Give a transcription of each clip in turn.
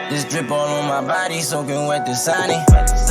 This drip all on my body, soaking wet the sunny.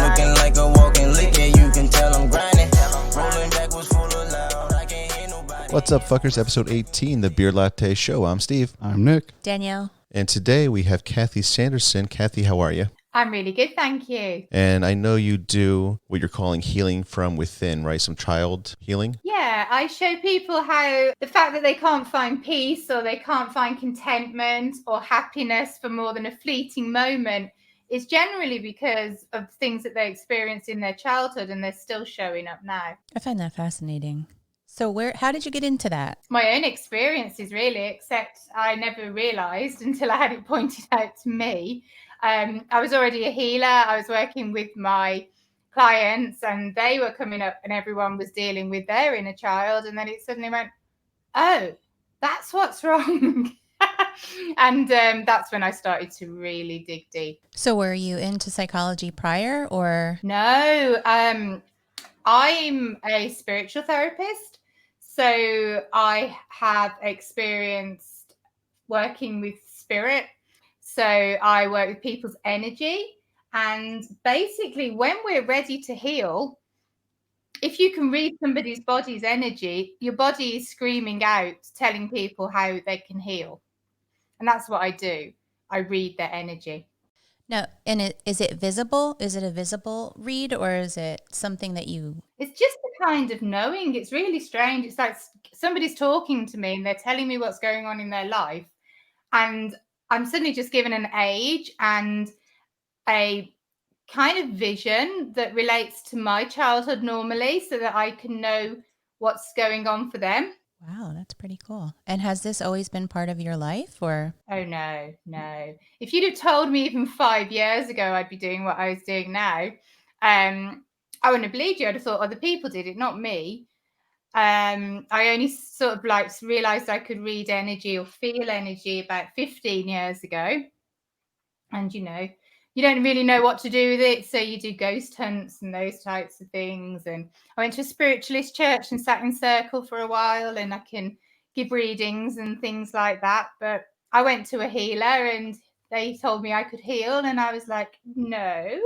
Looking like a walking liquor, you can tell I'm grinding. Rolling back was full of loud, I can't hear nobody. What's up, fuckers? Episode 18, The Beer Latte Show. I'm Steve. I'm Nick. Danielle. And today we have Kathy Sanderson. Kathy, how are you? I'm really good, thank you. And I know you do what you're calling healing from within, right? Some child healing? Yeah, I show people how the fact that they can't find peace or they can't find contentment or happiness for more than a fleeting moment is generally because of things that they experienced in their childhood and they're still showing up now. I find that fascinating. So how did you get into that? My own experiences, really, except I never realized until I had it pointed out to me. I was already a healer. I was working with my clients and they were coming up and everyone was dealing with their inner child. And then it suddenly went, oh, that's what's wrong. And that's when I started to really dig deep. So were you into psychology prior or? No, I'm a spiritual therapist. So I have experienced working with spirit. So I work with people's energy. And basically, when we're ready to heal, if you can read somebody's body's energy, your body is screaming out, telling people how they can heal. And that's what I do. I read their energy. No, and is it visible? Is it a visible read or is it something that you... It's just a kind of knowing. It's really strange. It's like somebody's talking to me and they're telling me what's going on in their life. And I'm suddenly just given an age and a kind of vision that relates to my childhood normally so that I can know what's going on for them. Wow, that's pretty cool. And has this always been part of your life or? Oh, no. If you'd have told me even 5 years ago I'd be doing what I was doing now, I wouldn't have believed you. I'd have thought other people did it, not me. I only sort of like realized I could read energy or feel energy about 15 years ago. And, you don't really know what to do with it. So you do ghost hunts and those types of things. And I went to a spiritualist church and sat in circle for a while and I can give readings and things like that. But I went to a healer and they told me I could heal. And I was like, no.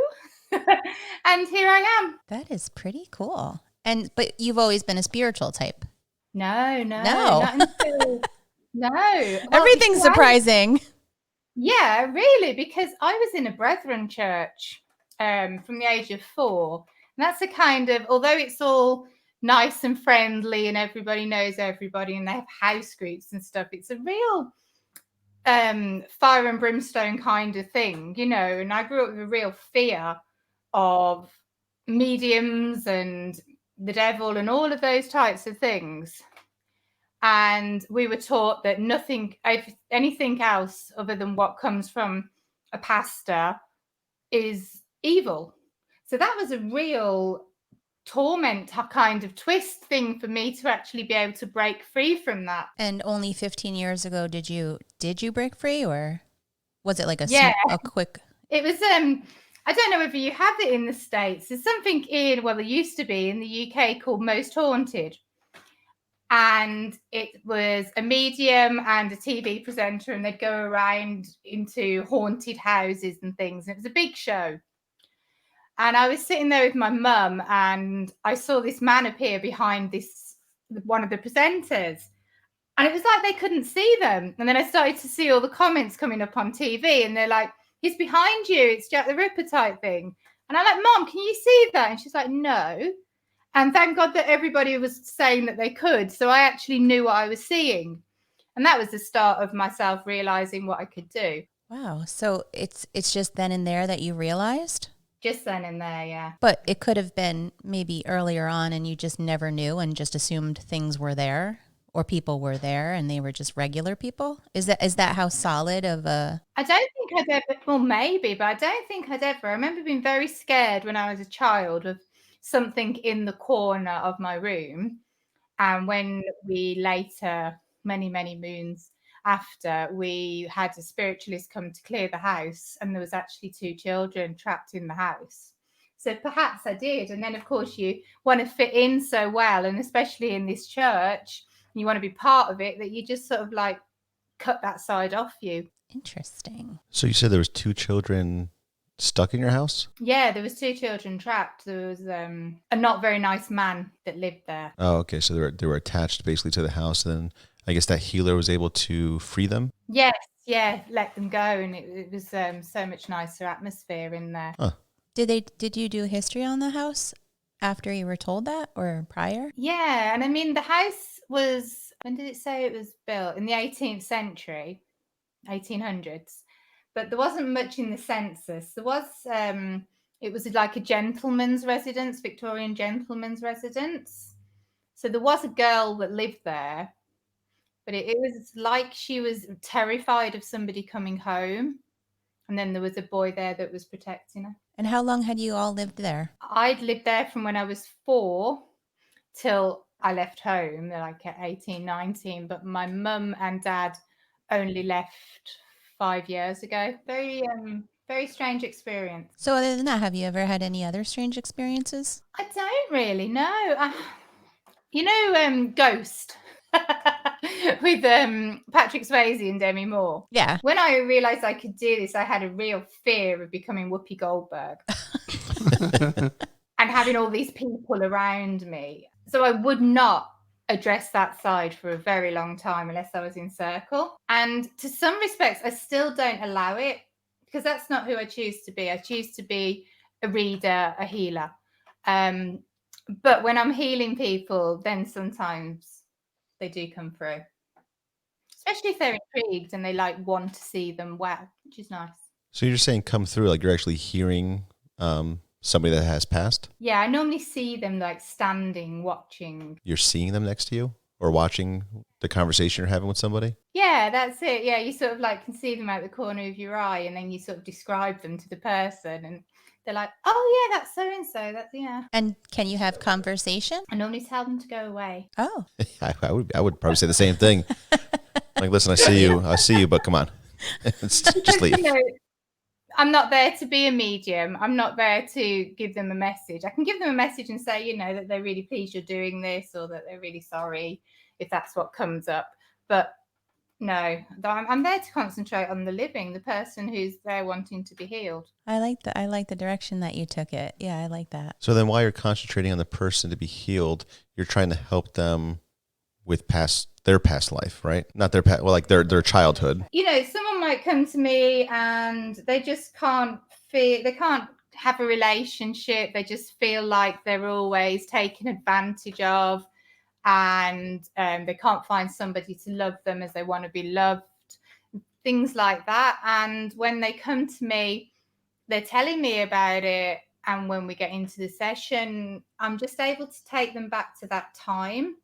And here I am. That is pretty cool. But you've always been a spiritual type. No. No. Not until, no. Well, Everything's surprising. Yeah, really, because I was in a Brethren church from the age of 4. And that's a kind of, although it's all nice and friendly and everybody knows everybody and they have house groups and stuff, it's a real fire and brimstone kind of thing, and I grew up with a real fear of mediums and the devil and all of those types of things. And we were taught that anything else other than what comes from a pastor is evil. So that was a real torment kind of twist thing for me to actually be able to break free from that. And only 15 years ago, did you break free or was it like a quick? It was, I don't know whether you have it in the States. There's something there used to be in the UK called Most Haunted. And it was a medium and a TV presenter, and they'd go around into haunted houses and things. And it was a big show. And I was sitting there with my mum, and I saw this man appear behind one of the presenters. And it was like they couldn't see them. And then I started to see all the comments coming up on TV, and they're like, he's behind you. It's Jack the Ripper type thing. And I'm like, Mom, can you see that? And she's like, no. And thank God that everybody was saying that they could. So I actually knew what I was seeing. And that was the start of myself realizing what I could do. Wow. So it's just then and there that you realized? Just then and there, yeah. But it could have been maybe earlier on and you just never knew and just assumed things were there or people were there and they were just regular people? Is that how solid of a... I don't think I'd ever, well, maybe, but I don't think I'd ever. I remember being very scared when I was a child of something in the corner of my room. And when we later, many, many moons after, we had a spiritualist come to clear the house and there was actually 2 children trapped in the house. So perhaps I did. And then, of course, you want to fit in so well, and especially in this church, you want to be part of it, that you just sort of like cut that side off you. Interesting. So you said there was 2 children stuck in your house? Yeah, there was 2 children trapped. There was a not very nice man that lived there. Oh, okay. So they were attached basically to the house. Then I guess that healer was able to free them. Yes, yeah, let them go, and it was so much nicer atmosphere in there. Huh. Did you do history on the house after you were told that or prior? Yeah, and I mean the house was, when did it say it was built? In the 18th century, 1800s. But there wasn't much in the census. There was it was like a gentleman's residence, Victorian gentleman's residence. So there was a girl that lived there, but it was like she was terrified of somebody coming home. And then there was a boy there that was protecting her. And how long had you all lived there? I'd lived there from when I was 4 till I left home, like at 18, 19. But my mum and dad only left 5 years ago. Very strange experience. So other than that, have you ever had any other strange experiences? I don't really know. Ghost with Patrick Swayze and Demi Moore. Yeah. When I realized I could do this, I had a real fear of becoming Whoopi Goldberg and having all these people around me. So I would not address that side for a very long time unless I was in circle. And to some respects, I still don't allow it because that's not who I choose to be. I choose to be a reader, a healer. But when I'm healing people, then sometimes they do come through, especially if they're intrigued and they want to see them well, which is nice. So you're saying come through, like you're actually hearing somebody that has passed? Yeah, I normally see them standing, watching. You're seeing them next to you or watching the conversation you're having with somebody? Yeah, that's it. Yeah, you sort of can see them out the corner of your eye, and then you sort of describe them to the person, and they're like, "Oh yeah, that's so and so. That's yeah." And can you have conversation? I normally tell them to go away. Oh. I would probably say the same thing. Like, listen, I see you, but come on. Just leave. I'm not there to be a medium. I'm not there to give them a message. I can give them a message and say, that they're really pleased you're doing this, or that they're really sorry if that's what comes up. But no, I'm there to concentrate on the living, the person who's there wanting to be healed. I like the direction that you took it. Yeah, I like that. So then while you're concentrating on the person to be healed, you're trying to help them with their past life, right? Not their past, well, like their childhood. Someone might come to me and they just can't have a relationship. They just feel like they're always taken advantage of, and they can't find somebody to love them as they want to be loved, things like that. And when they come to me, they're telling me about it. And when we get into the session, I'm just able to take them back to that time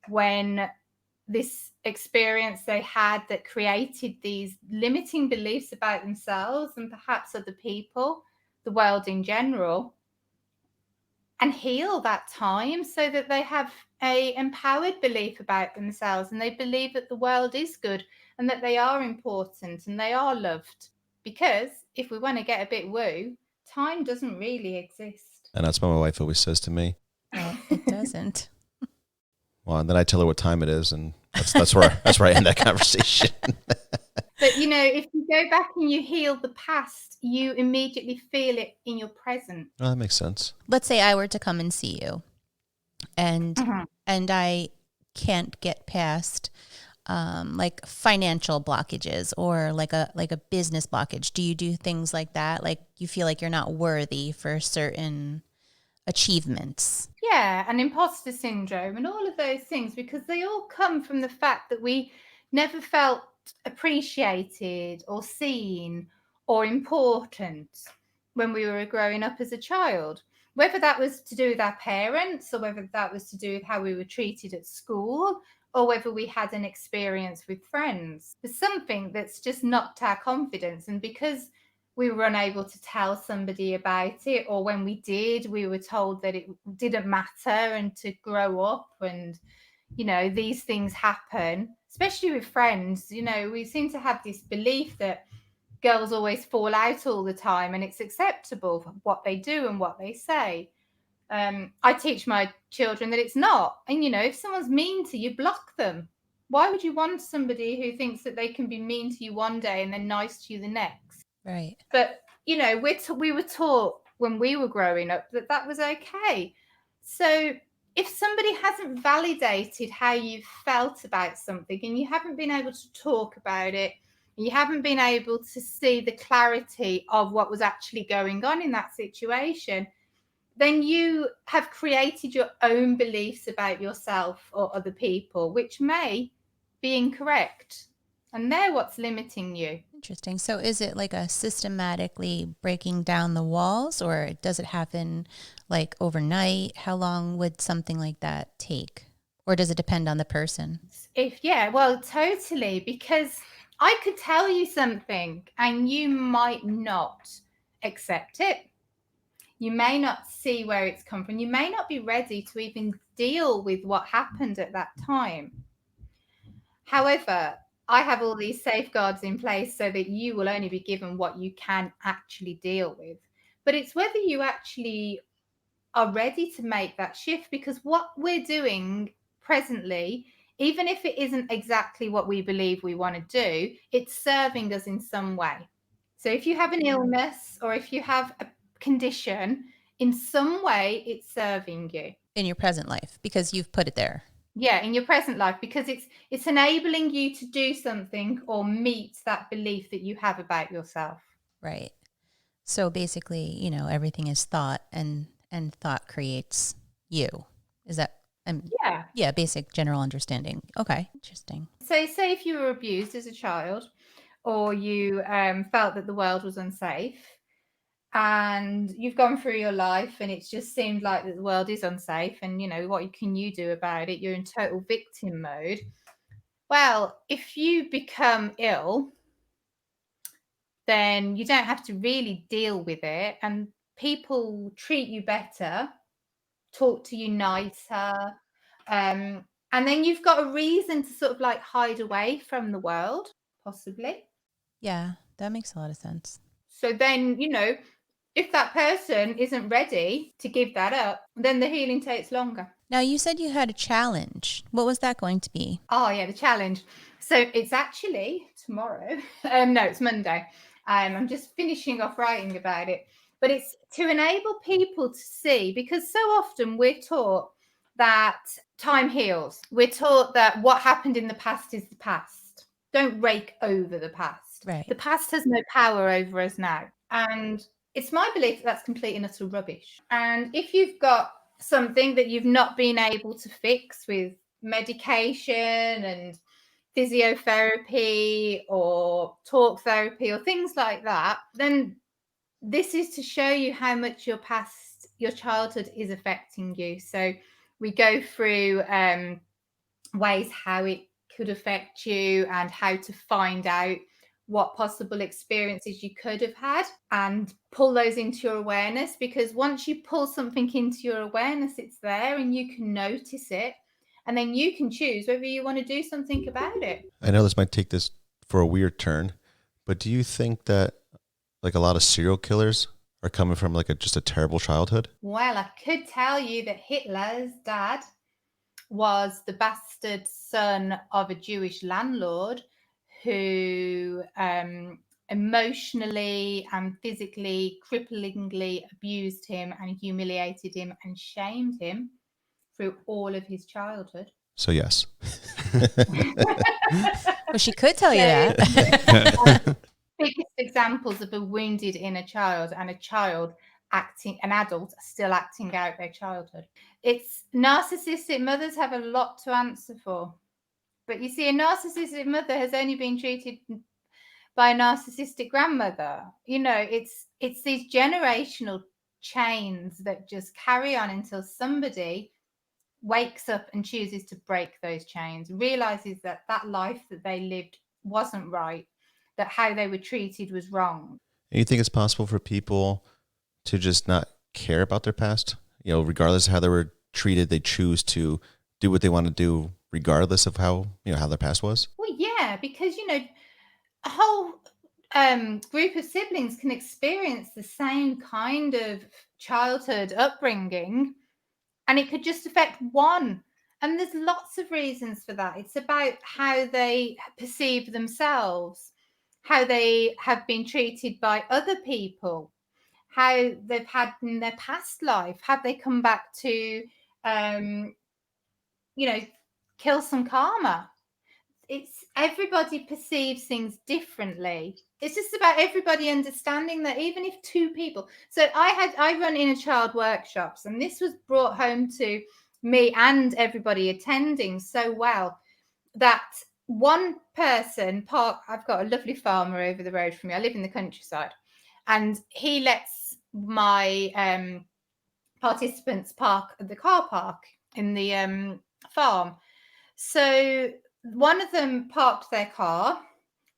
when this experience they had that created these limiting beliefs about themselves and perhaps other people, the world in general, and heal that time so that they have a empowered belief about themselves, and they believe that the world is good and that they are important and they are loved. Because if we want to get a bit woo, time doesn't really exist. And that's what my wife always says to me. Oh, it doesn't. Well, and then I tell her what time it is, and that's where I end that conversation. But if you go back and you heal the past, you immediately feel it in your present. Oh, that makes sense. Let's say I were to come and see you, and I can't get past financial blockages or like a business blockage. Do you do things like that? Like you feel like you're not worthy for certain achievements? Yeah, and imposter syndrome and all of those things, because they all come from the fact that we never felt appreciated or seen or important when we were growing up as a child, whether that was to do with our parents or whether that was to do with how we were treated at school or whether we had an experience with friends. There's something that's just knocked our confidence, and because we were unable to tell somebody about it, or when we did, we were told that it didn't matter and to grow up, and these things happen, especially with friends. We seem to have this belief that girls always fall out all the time and it's acceptable for what they do and what they say. I teach my children that it's not. And if someone's mean to you, block them. Why would you want somebody who thinks that they can be mean to you one day and then nice to you the next? Right. But, you know, we were taught when we were growing up that that was okay. So if somebody hasn't validated how you felt about something and you haven't been able to talk about it, and you haven't been able to see the clarity of what was actually going on in that situation, then you have created your own beliefs about yourself or other people, which may be incorrect. And they're what's limiting you. Interesting. So is it like a systematically breaking down the walls, or does it happen like overnight? How long would something like that take? Or does it depend on the person? Well, totally, because I could tell you something and you might not accept it. You may not see where it's come from. You may not be ready to even deal with what happened at that time. However, I have all these safeguards in place so that you will only be given what you can actually deal with. But it's whether you actually are ready to make that shift, because what we're doing presently, even if it isn't exactly what we believe we want to do, it's serving us in some way. So if you have an illness or if you have a condition, in some way it's serving you. In your present life, because you've put it there. Yeah, in your present life, because it's enabling you to do something or meet that belief that you have about yourself. Right. So basically, you know, everything is thought, and thought creates you. Is that yeah, basic general understanding. Okay, interesting. So say if you were abused as a child, or you felt that the world was unsafe, and you've gone through your life and it's just seemed like that the world is unsafe, and you know, what can you do about it? You're in total victim mode. Well, if you become ill, then you don't have to really deal with it, and people treat you better, talk to you nicer, and then you've got a reason to sort of like hide away from the world, possibly. Yeah, that makes a lot of sense. So then, you know, if that person isn't ready to give that up, then the healing takes longer. Now, you said you had a challenge. What was that going to be? Oh, yeah, the challenge. So it's actually tomorrow. No, it's Monday. I'm just finishing off writing about it. But it's to enable people to see, because so often we're taught that time heals. We're taught that what happened in the past is the past. Don't rake over the past. Right. The past has no power over us now. And it's my belief that that's complete and utter rubbish. And if you've got something that you've not been able to fix with medication and physiotherapy or talk therapy or things like that, then this is to show you how much your childhood is affecting you. So we go through ways how it could affect you and how to find out what possible experiences you could have had and pull those into your awareness, because once you pull something into your awareness, it's there and you can notice it, and then you can choose whether you want to do something about it. I know this might take this for a weird turn, but do you think that like a lot of serial killers are coming from like just a terrible childhood? Well, I could tell you that Hitler's dad was the bastard son of a Jewish landlord who emotionally and physically, cripplingly abused him and humiliated him and shamed him through all of his childhood. So yes. Well, she could tell you that. Biggest examples of a wounded inner child and an adult still acting out their childhood. It's narcissistic mothers have a lot to answer for. But you see, a narcissistic mother has only been treated by a narcissistic grandmother. You know, it's these generational chains that just carry on until somebody wakes up and chooses to break those chains, realizes that that life that they lived wasn't right, that how they were treated was wrong. And you think it's possible for people to just not care about their past? You know, regardless of how they were treated, they choose to do what they want to do regardless of how, you know, how their past was? Well, yeah, because, you know, a whole group of siblings can experience the same kind of childhood upbringing, and it could just affect one And there's lots of reasons for that. It's about how they perceive themselves, how they have been treated by other people, how they've had in their past life. Have they come back to, kill some karma? It's everybody perceives things differently. It's just about everybody understanding that even if two people. So I run inner child workshops, and this was brought home to me and everybody attending so well that one person I've got a lovely farmer over the road from me. I live in the countryside, and he lets my participants park at the car park in the farm. So one of them parked their car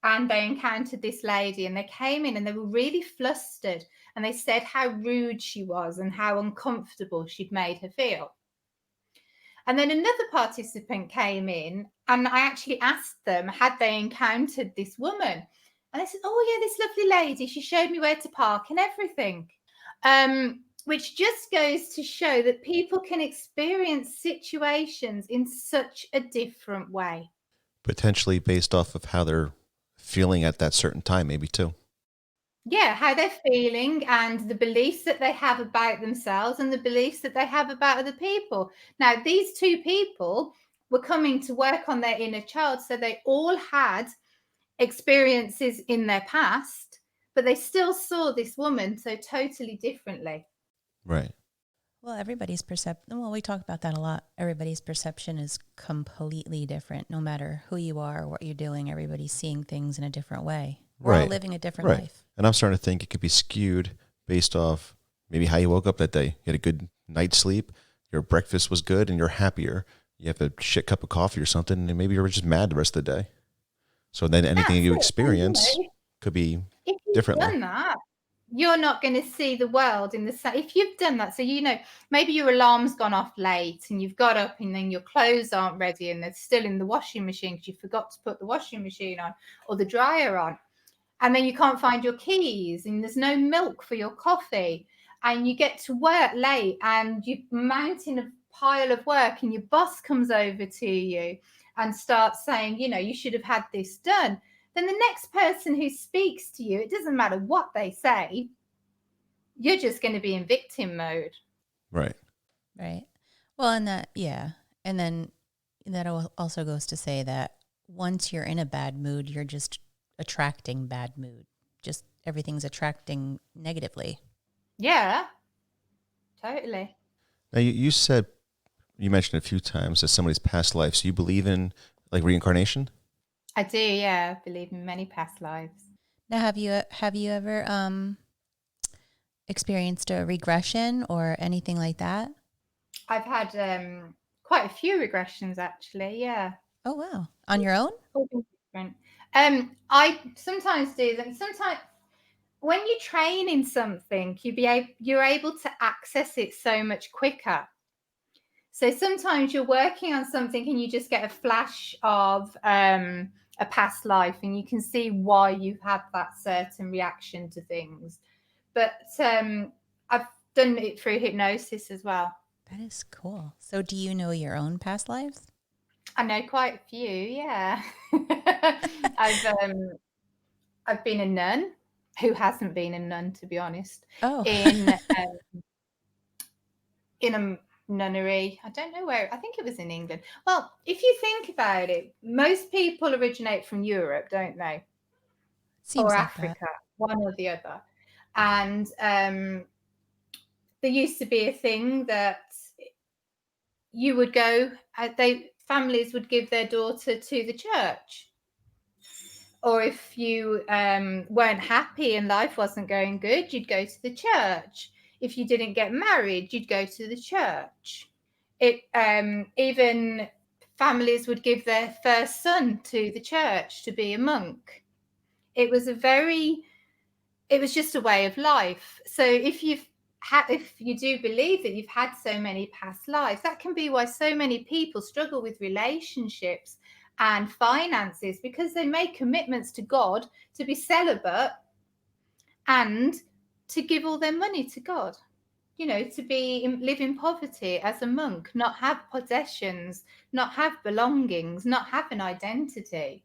and they encountered this lady, and they came in and they were really flustered, and they said how rude she was and how uncomfortable she'd made her feel. And then another participant came in, and I actually asked them, had they encountered this woman? And they said, oh yeah, this lovely lady, she showed me where to park and everything. Which just goes to show that people can experience situations in such a different way. Potentially based off of how they're feeling at that certain time, maybe too. Yeah, how they're feeling and the beliefs that they have about themselves and the beliefs that they have about other people. Now, these two people were coming to work on their inner child, so they all had experiences in their past, but they still saw this woman so totally differently. Right. Well, everybody's perception, well, we talk about that a lot. Everybody's perception is completely different. No matter who you are or what you're doing, everybody's seeing things in a different way. We're all living a different life. And I'm starting to think it could be skewed based off maybe how you woke up that day. You had a good night's sleep, your breakfast was good, and you're happier. You have a shit cup of coffee or something, and maybe you're just mad the rest of the day. So then anything you experience could be differently. If you've done that, you're not going to see the world in the same. If you've done that, so maybe your alarm's gone off late and you've got up and then your clothes aren't ready and they're still in the washing machine because you forgot to put the washing machine on or the dryer on. And then you can't find your keys and there's no milk for your coffee. And you get to work late and you're mounting a pile of work and your boss comes over to you and starts saying, you should have had this done. Then the next person who speaks to you, it doesn't matter what they say, you're just going to be in victim mode. Right. Right. Well, and that, yeah. And then that also goes to say that once you're in a bad mood, you're just attracting bad mood. Just everything's attracting negatively. Yeah, totally. Now, you mentioned a few times that somebody's past life. So you believe in like reincarnation? I do, yeah. I believe in many past lives. Now, have you ever experienced a regression or anything like that? I've had quite a few regressions, actually. Yeah. Oh wow! On your own? Different. I sometimes do them. Sometimes when you train in something, you're able to access it so much quicker. So sometimes you're working on something and you just get a flash of a past life and you can see why you've had that certain reaction to things. But I've done it through hypnosis as well. That is cool. So do you know your own past lives? I know quite a few, yeah. I've been a nun. Who hasn't been a nun, to be honest? Oh. In a nunnery. I don't know where. I think it was in England. Well, if you think about it, most people originate from Europe, don't they? Seems or like Africa, that. one or the other. And there used to be a thing that you would go, families would give their daughter to the church. Or if you weren't happy and life wasn't going good, you'd go to the church. If you didn't get married, you'd go to the church. Even families would give their first son to the church to be a monk. It was just a way of life. So if you do believe that you've had so many past lives, that can be why so many people struggle with relationships and finances, because they make commitments to God to be celibate and to give all their money to God. to live in poverty as a monk, not have possessions, not have belongings, not have an identity.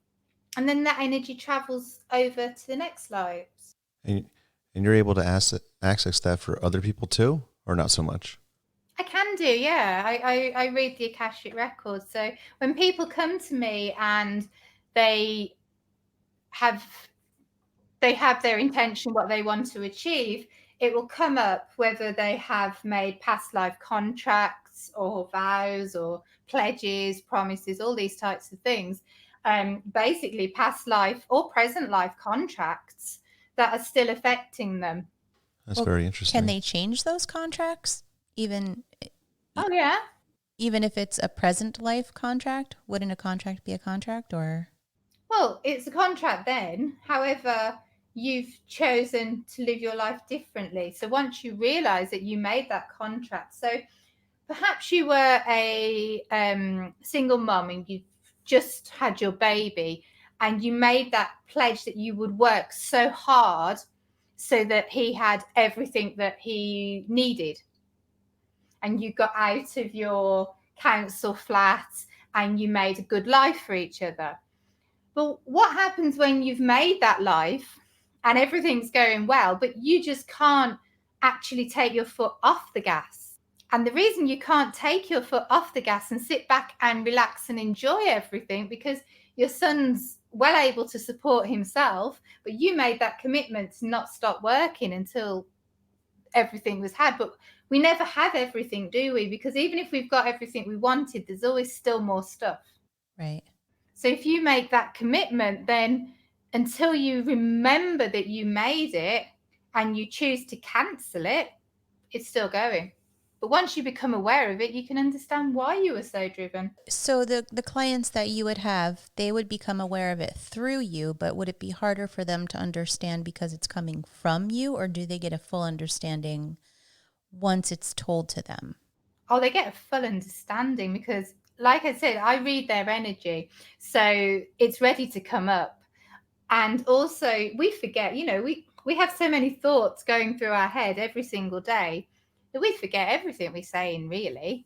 And then that energy travels over to the next lives. And, and you're able to access that for other people too, or not so much? I can do, yeah. I read the Akashic records. So when people come to me and they have their intention, what they want to achieve, it will come up whether they have made past life contracts or vows or pledges, promises, all these types of things. Basically past life or present life contracts that are still affecting them. That's very interesting. Can they change those contracts even Oh yeah. even if it's a present life contract? Wouldn't a contract be a contract, or? Well, it's a contract then. However, you've chosen to live your life differently. So once you realize that you made that contract, so perhaps you were a single mum and you just had your baby and you made that pledge that you would work so hard so that he had everything that he needed. And you got out of your council flat and you made a good life for each other. But what happens when you've made that life and everything's going well, but you just can't actually take your foot off the gas? And the reason you can't take your foot off the gas and sit back and relax and enjoy everything, because your son's well able to support himself, but you made that commitment to not stop working until everything was had. But we never have everything, do we? Because even if we've got everything we wanted, there's always still more stuff. Right. So if you make that commitment, then until you remember that you made it and you choose to cancel it, it's still going. But once you become aware of it, you can understand why you were so driven. So the clients that you would have, they would become aware of it through you, but would it be harder for them to understand because it's coming from you, or do they get a full understanding once it's told to them? Oh, they get a full understanding because, like I said, I read their energy. So it's ready to come up. And also we forget, we have so many thoughts going through our head every single day that we forget everything we're saying, really.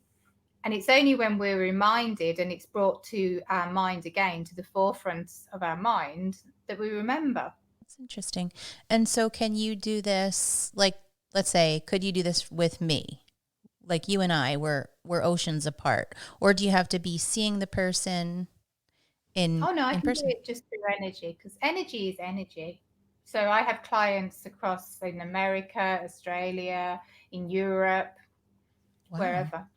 And it's only when we're reminded and it's brought to our mind again, to the forefront of our mind, that we remember. That's interesting. And so can you do this, like, let's say, could you do this with me? Like you and I, we're oceans apart. Or do you have to be seeing the person in Oh no, I in can person? do it just through energy, because energy is energy. So I have clients across in America, Australia, in Europe, Wow. wherever.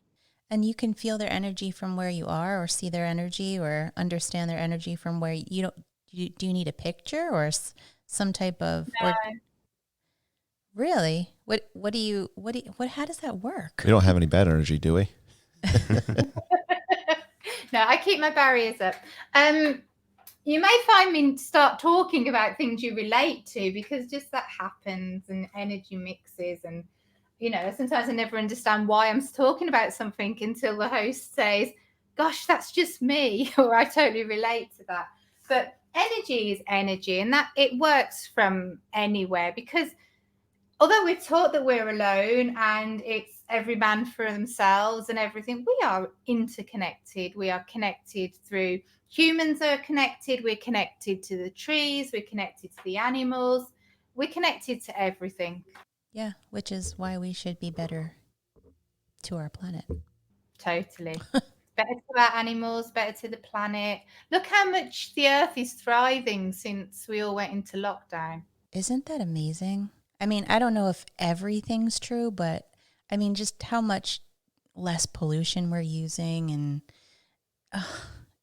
And you can feel their energy from where you are, or see their energy, or understand their energy from where you don't. Do you need a picture or some type of? No. Or really, how does that work? We don't have any bad energy, do we? No, I keep my barriers up. You may find me start talking about things you relate to, because just that happens, and energy mixes, and sometimes I never understand why I'm talking about something until the host says, gosh, that's just me, or I totally relate to that. But energy is energy, and that it works from anywhere, because although we're taught that we're alone and it's every man for themselves and everything, we are interconnected. We are connected through, humans are connected. We're connected to the trees. We're connected to the animals. We're connected to everything. Yeah, which is why we should be better to our planet. Totally. Better to our animals, better to the planet. Look how much the earth is thriving since we all went into lockdown. Isn't that amazing? I mean, I don't know if everything's true, but I mean, just how much less pollution we're using, and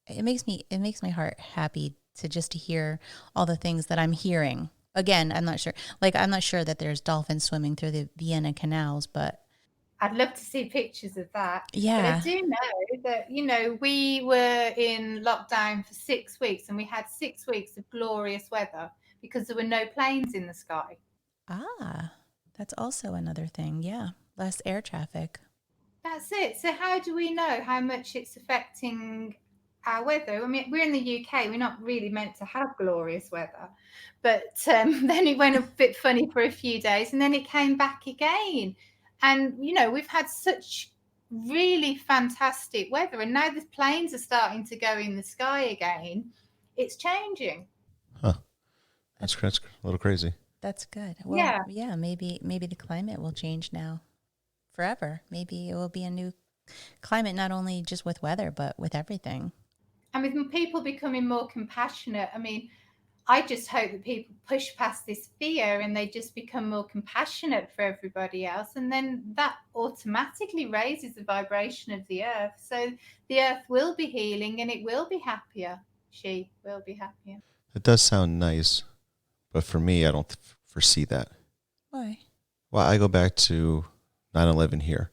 it makes my heart happy to hear all the things that I'm hearing. Again, I'm not sure that there's dolphins swimming through the Vienna canals, but I'd love to see pictures of that. yeah. But I do know that, we were in lockdown for 6 weeks, and we had 6 weeks of glorious weather because there were no planes in the sky. Ah, that's also another thing. Yeah. Less air traffic. That's it. So how do we know how much it's affecting our weather? I mean, we're in the UK. We're not really meant to have glorious weather. But then it went a bit funny for a few days, and then it came back again. And, we've had such really fantastic weather. And now the planes are starting to go in the sky again. It's changing. Huh. That's a little crazy. That's good. Well, Yeah. yeah, maybe the climate will change now forever. Maybe it will be a new climate, not only just with weather, but with everything. And with people becoming more compassionate, I just hope that people push past this fear and they just become more compassionate for everybody else. And then that automatically raises the vibration of the earth. So the earth will be healing and it will be happier. She will be happier. It does sound nice, but for me, I don't foresee that. Why? Well, I go back to 9/11 here.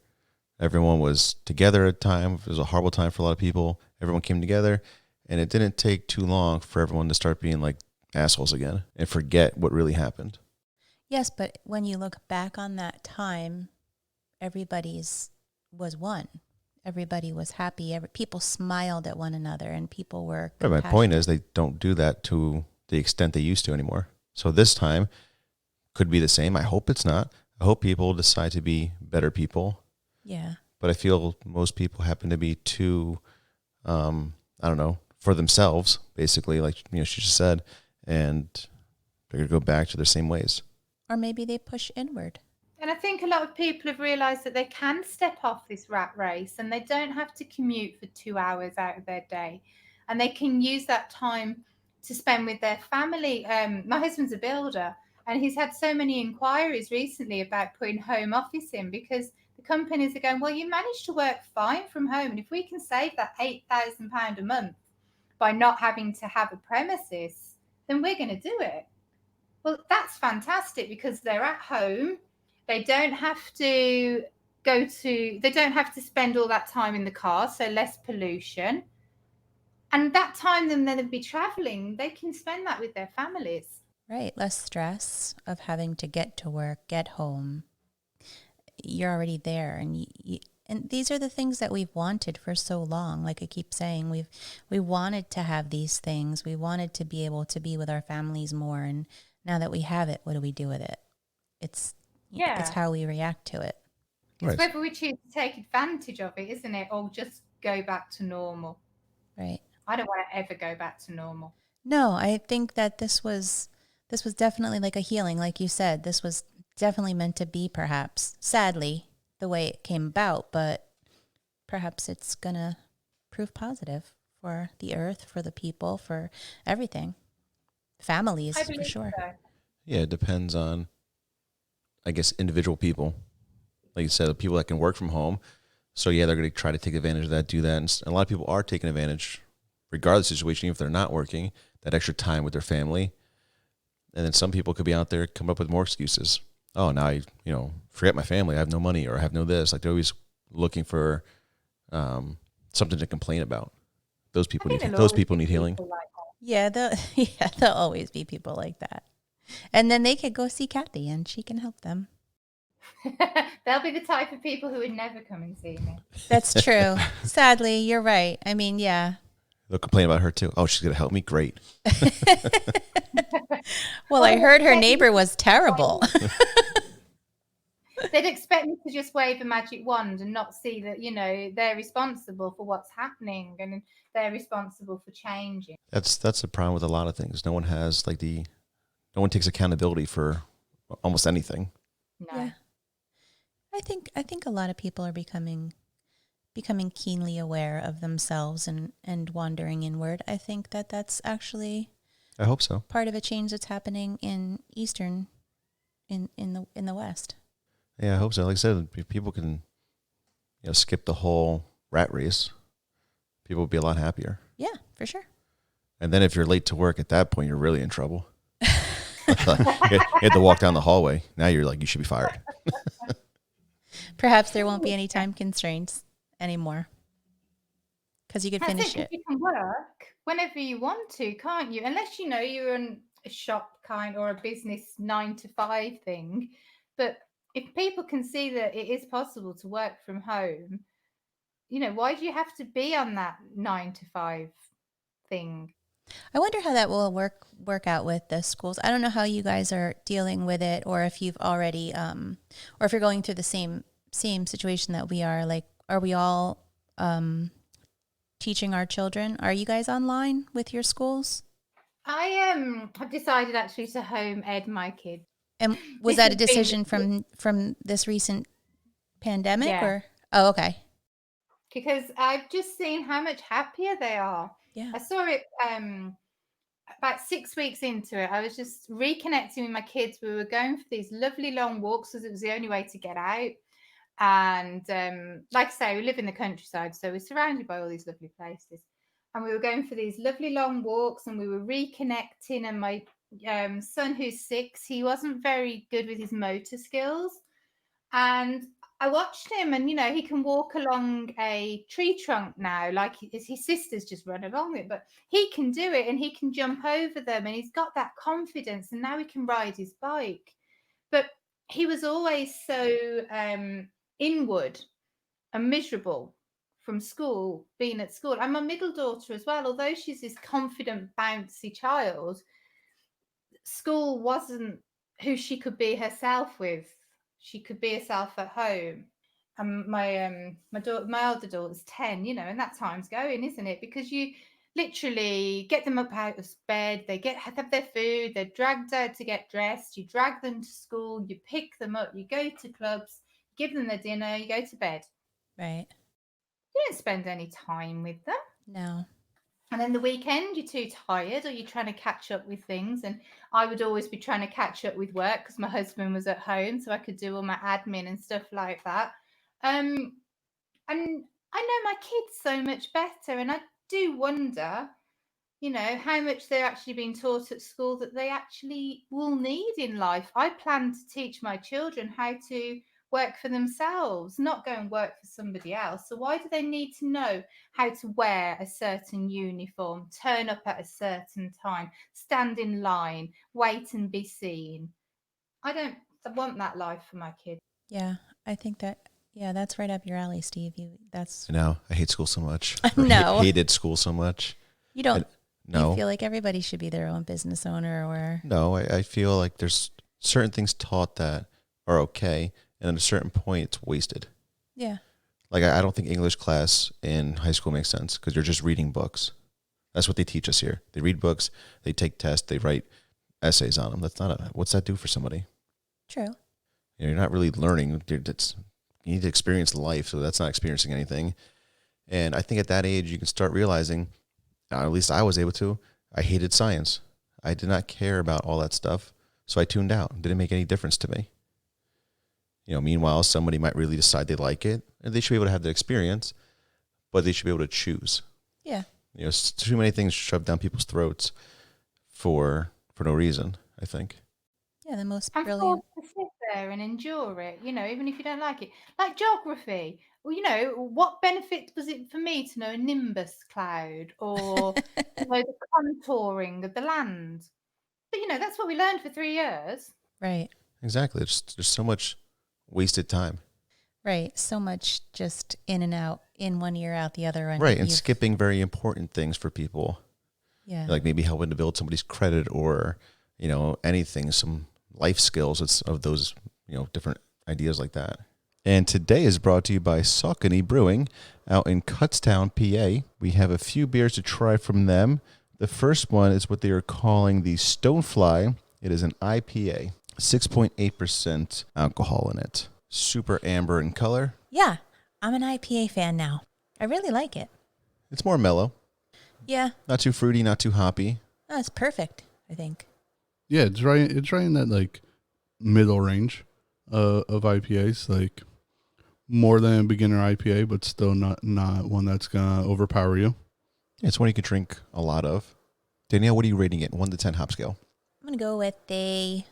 Everyone was together at a time. It was a horrible time for a lot of people. Everyone came together, and it didn't take too long for everyone to start being like assholes again and forget what really happened. Yes, but when you look back on that time, everybody's was one. Everybody was happy. People smiled at one another, and people were Right, my point is they don't do that to the extent they used to anymore. So this time could be the same. I hope it's not. I hope people decide to be better people. Yeah. But I feel most people happen to be too, I don't know, for themselves, basically, like she just said, and they're going to go back to their same ways. Or maybe they push inward. And I think a lot of people have realised that they can step off this rat race and they don't have to commute for 2 hours out of their day. And they can use that time to spend with their family. My husband's a builder and he's had so many inquiries recently about putting home office in because the companies are going, well, you manage to work fine from home. And if we can save that £8,000 a month by not having to have a premises, then we're going to do it. Well, that's fantastic because they're at home. They don't have to they don't have to spend all that time in the car, so less pollution. And that time then they'll be traveling, they can spend that with their families. Right. Less stress of having to get to work, get home. You're already there. And these are the things that we've wanted for so long. Like I keep saying, we wanted to have these things. We wanted to be able to be with our families more. And now that we have it, what do we do with it? It's how we react to it. It's whether we choose to take advantage of it, isn't it? Or just go back to normal. Right. I don't want to ever go back to normal. No, I think that this was definitely like a healing. Like you said, this was definitely meant to be, perhaps, sadly, the way it came about, but perhaps it's going to prove positive for the earth, for the people, for everything. Families, for sure. So. Yeah, it depends on, I guess, individual people. Like you said, the people that can work from home. So, yeah, they're going to try to take advantage of that, do that. And a lot of people are taking advantage, regardless of the situation, even if they're not working, that extra time with their family. And then some people could be out there, come up with more excuses. Oh, now I, forget my family. I have no money or I have no this. Like they're always looking for something to complain about. Those people need healing. Like yeah, there'll always be people like that. And then they could go see Kathy and she can help them. They'll be the type of people who would never come and see me. That's true. Sadly, you're right. I mean, yeah. They'll complain about her too. Oh, she's going to help me? Great. Well, I heard her neighbor was terrible. They'd expect me to just wave a magic wand and not see that, they're responsible for what's happening and they're responsible for changing. That's the problem with a lot of things. No one has no one takes accountability for almost anything. No. Yeah. I think a lot of people are becoming keenly aware of themselves and wandering inward. I think that's actually, I hope so, part of a change that's happening in Eastern, in the West. Yeah, I hope so. Like I said, if people can, skip the whole rat race, people would be a lot happier. Yeah, for sure. And then if you're late to work at that point, you're really in trouble. You had to walk down the hallway. Now you're like, you should be fired. Perhaps there won't be any time constraints anymore because you could finish it. You can work whenever you want to, can't you? Unless you're in a shop kind or a business 9 to 5 thing. But if people can see that it is possible to work from home, why do you have to be on that 9 to 5 thing? I wonder how that will work out with the schools. I don't know how you guys are dealing with it, or if you've already, or if you're going through the same same situation that we are? Like, are we all teaching our children? Are you guys online with your schools? I have decided actually to home ed my kids. And was This that a has been- decision from this recent pandemic Yeah. or? Oh, okay. Because I've just seen how much happier they are. Yeah. I saw it about 6 weeks into it. I was just reconnecting with my kids. We were going for these lovely long walks because it was the only way to get out. And like I say, we live in the countryside, so we're surrounded by all these lovely places. And we were going for these lovely long walks, and we were reconnecting. And my son, who's 6, he wasn't very good with his motor skills. And I watched him, and he can walk along a tree trunk now, like his sisters just run along it, but he can do it, and he can jump over them, and he's got that confidence, and now he can ride his bike. But he was always so inward and miserable from school, being at school. And my middle daughter as well, although she's this confident, bouncy child, school wasn't who she could be herself with. She could be herself at home. And my older daughter's 10, and that time's going, isn't it? Because you literally get them up out of bed, they have their food, they're dragged out to get dressed, you drag them to school, you pick them up, you go to clubs, give them their dinner, you go to bed. Right. You don't spend any time with them. No. And then the weekend, you're too tired or you're trying to catch up with things. And I would always be trying to catch up with work because my husband was at home, so I could do all my admin and stuff like that. And I know my kids so much better. And I do wonder, how much they're actually being taught at school that they actually will need in life. I plan to teach my children how to work for themselves, not go and work for somebody else. So why do they need to know how to wear a certain uniform, turn up at a certain time, stand in line, wait and be seen? I don't want that life for my kids. Yeah, I think that's right up your alley, Steve. I know. I hate school so much. No. Hated school so much. You don't. No. You feel like everybody should be their own business owner, or No, I feel like there's certain things taught that are okay, and at a certain point, it's wasted. yeah, Like, I don't think English class in high school makes sense because you're just reading books. That's what they teach us here. They read books, they take tests, they write essays on them. What's that do for somebody? true. You're not really learning. You need to experience life, so that's not experiencing anything. And I think at that age, you can start realizing, at least I was able to, I hated science. I did not care about all that stuff, so I tuned out. It didn't make any difference to me. Meanwhile, somebody might really decide they like it, and they should be able to have the experience, but they should be able to choose. Yeah, Too many things shoved down people's throats for no reason, I think. yeah. The most I'm brilliant. forced to sit there and endure it, even if you don't like it. Like geography. Well, what benefit was it for me to know a nimbus cloud or the contouring of the land? But that's what we learned for 3 years. Right. Exactly. There's so much wasted time. Right. So much just in and out, in one ear, out the other. And Right. And skipping very important things for people. Yeah. Like maybe helping to build somebody's credit or, anything, some life skills of those, different ideas like that. And today is brought to you by Saucony Brewing out in Kutztown, PA. We have a few beers to try from them. The first one is what they are calling the Stonefly. It is an IPA, 6.8% alcohol in it. Super amber in color. Yeah. I'm an IPA fan now. I really like it. It's more mellow. Yeah. Not too fruity, not too hoppy. That's perfect, I think. Yeah, it's right in that like middle range of IPAs, like more than a beginner IPA, but still not one that's gonna overpower you. It's one you could drink a lot of. Danielle, what are you rating it? 1 to 10 hop scale. I'm gonna go with a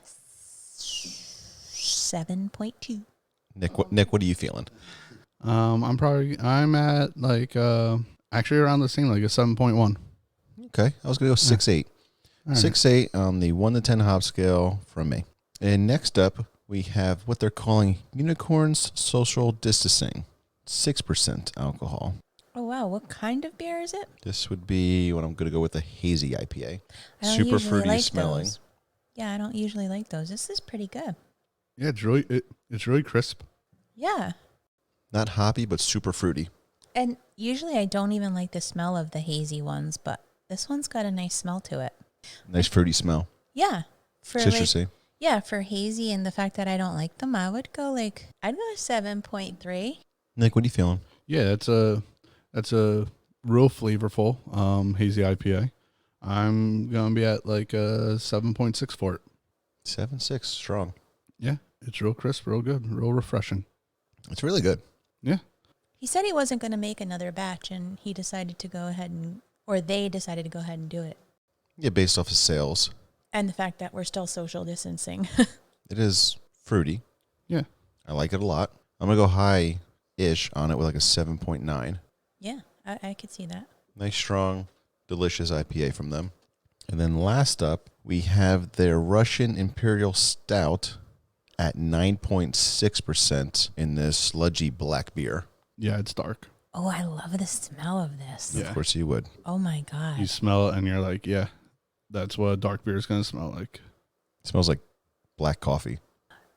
7.2. Nick, what are you feeling? I'm at like actually around the same, like a 7.1. Okay, I was gonna go 6.8. All right. 6.8 on the 1 to 10 hop scale from me. And next up, we have what they're calling Unicorns Social Distancing, 6% alcohol. Oh wow, what kind of beer is it? This would be what I'm gonna go with, a hazy IPA. I don't Super usually fruity like smelling. those. Yeah, I don't usually like those. This is pretty good. Yeah, it's really crisp. Yeah. Not hoppy, but super fruity. And usually I don't even like the smell of the hazy ones, but this one's got a nice smell to it. Nice fruity smell. Yeah. For Citrusy. for hazy and the fact that I don't like them, I'd go a 7.3. Nick, what are you feeling? Yeah, that's a real flavorful hazy IPA. I'm gonna be at like a 7.6 for it. 7.6, strong. Yeah, it's real crisp, real good, real refreshing. It's really good. Yeah. He said he wasn't going to make another batch, and he decided to go ahead or they decided to go ahead and do it. Yeah, based off of sales. And the fact that we're still social distancing. It is fruity. Yeah. I like it a lot. I'm going to go high-ish on it with like a 7.9. Yeah, I could see that. Nice, strong, delicious IPA from them. And then last up, we have their Russian Imperial Stout at 9.6% in this sludgy black beer. Yeah, it's dark. Oh, I love the smell of this. Yeah. Of course you would. Oh, my God. You smell it and you're like, yeah, that's what a dark beer is going to smell like. It smells like black coffee,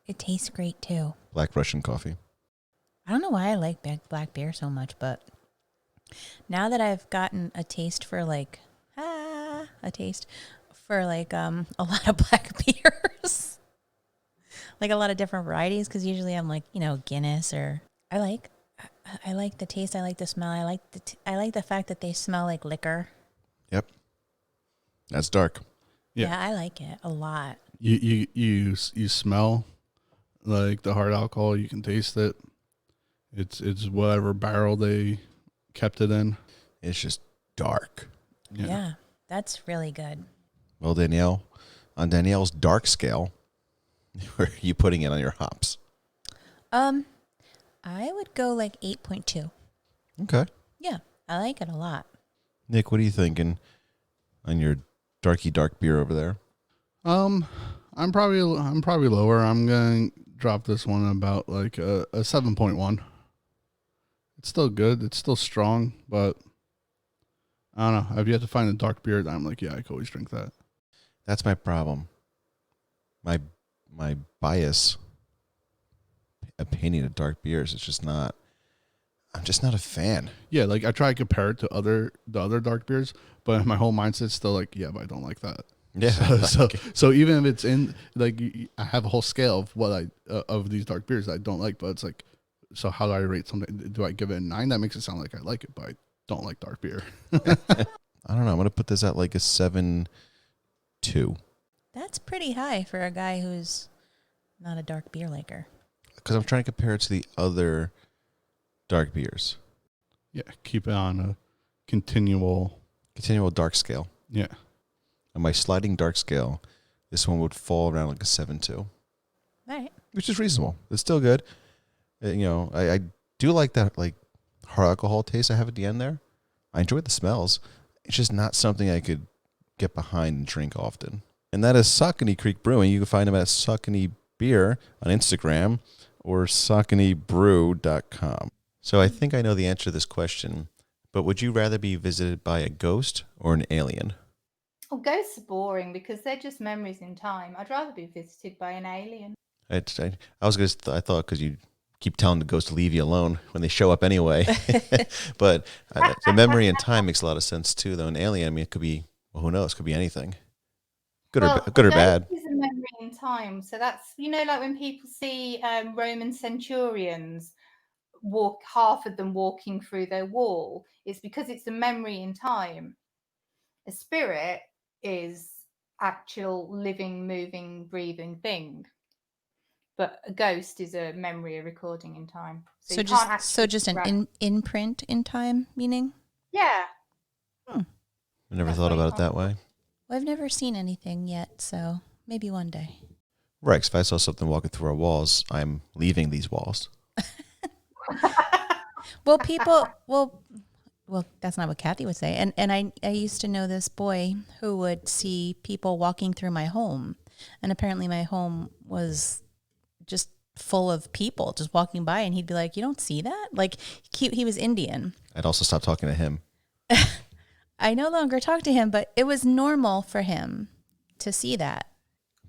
It tastes great, too. black Russian coffee. I don't know why I like black beer so much, but now that I've gotten a taste for a lot of black beers, like a lot of different varieties, because usually I'm like, Guinness or I like the taste, I like the smell, I like the fact that they smell like liquor. Yep. That's dark. Yeah. Yeah, I like it a lot. You smell like the hard alcohol. You can taste it. It's whatever barrel they kept it in. It's just dark. Yeah, that's really good. Well, Danielle, on Danielle's dark scale, where are you putting it on your hops? I would go like 8.2. Okay. Yeah, I like it a lot. Nick, what are you thinking on your darky dark beer over there? I'm probably lower. I'm gonna drop this one about like a 7.1. It's still good. It's still strong, but I don't know. I've yet to find a dark beer that I'm like, yeah, I could always drink that. That's my problem. My bias opinion of dark beers is just not. I'm just not a fan. Yeah, like I try to compare it to the other dark beers, but my whole mindset's still like, yeah, but I don't like that. Yeah. So even if it's in like I have a whole scale of what of these dark beers that I don't like, but it's like, so how do I rate something? Do I give it a 9? That makes it sound like I like it, but I don't like dark beer. I don't know. I'm gonna put this at like a 7.2. That's pretty high for a guy who's not a dark beer liker. Because I'm trying to compare it to the other dark beers. Yeah, keep it on a continual dark scale. Yeah. On my sliding dark scale, this one would fall around like a 7.2. All right. Which is reasonable. It's still good. I do like that like hard alcohol taste I have at the end there. I enjoy the smells. It's just not something I could get behind and drink often. And that is Saucony Creek Brewing. You can find them at Saucony Beer on Instagram or sauconybrew.com. So I think I know the answer to this question, but would you rather be visited by a ghost or an alien? Oh, ghosts are boring because they're just memories in time. I'd rather be visited by an alien. I thought because you keep telling the ghost to leave you alone when they show up anyway. But the memory and time makes a lot of sense too, though. An alien, I mean, it could be, well, who knows? It could be anything. Good or bad. Is a memory in time. So that's, like when people see Roman centurions half of them walking through their wall, it's because it's a memory in time. A spirit is actual living, moving, breathing thing. But a ghost is a memory, a recording in time. So just an imprint in time, meaning? Yeah. I never thought about it that way. Well, I've never seen anything yet, so maybe one day. Right, 'cause if I saw something walking through our walls, I'm leaving these walls. Well, that's not what Kathy would say. And I used to know this boy who would see people walking through my home. And apparently my home was just full of people just walking by. And he'd be like, you don't see that? Like, he was Indian. I'd also stop talking to him. I no longer talk to him, but it was normal for him to see that.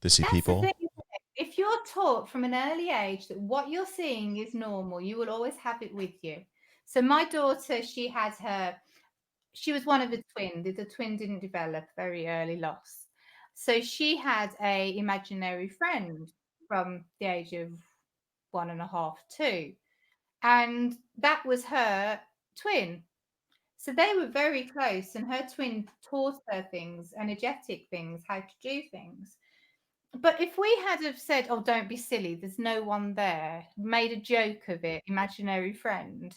To see That's people. the thing, isn't it? If you're you're taught from an early age that what you're seeing is normal, you will always have it with you. So my daughter, she was one of a twin. The twin didn't develop, very early loss. So she had a imaginary friend from the age of 1.5, 2. And that was her twin. So they were very close, and her twin taught her things, energetic things, how to do things. But if we had have said, "Oh, don't be silly, there's no one there," made a joke of it, imaginary friend,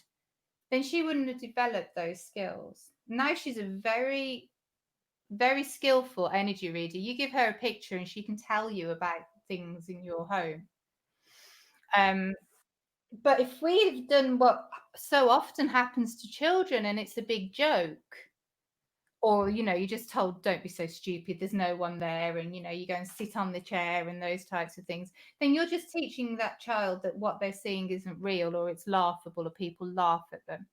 then she wouldn't have developed those skills. Now she's a very, very skillful energy reader. You give her a picture and she can tell you about things in your home. But if we've done what so often happens to children and it's a big joke, or you're just told, don't be so stupid, there's no one there, and you go and sit on the chair and those types of things, then you're just teaching that child that what they're seeing isn't real, or it's laughable, or people laugh at them.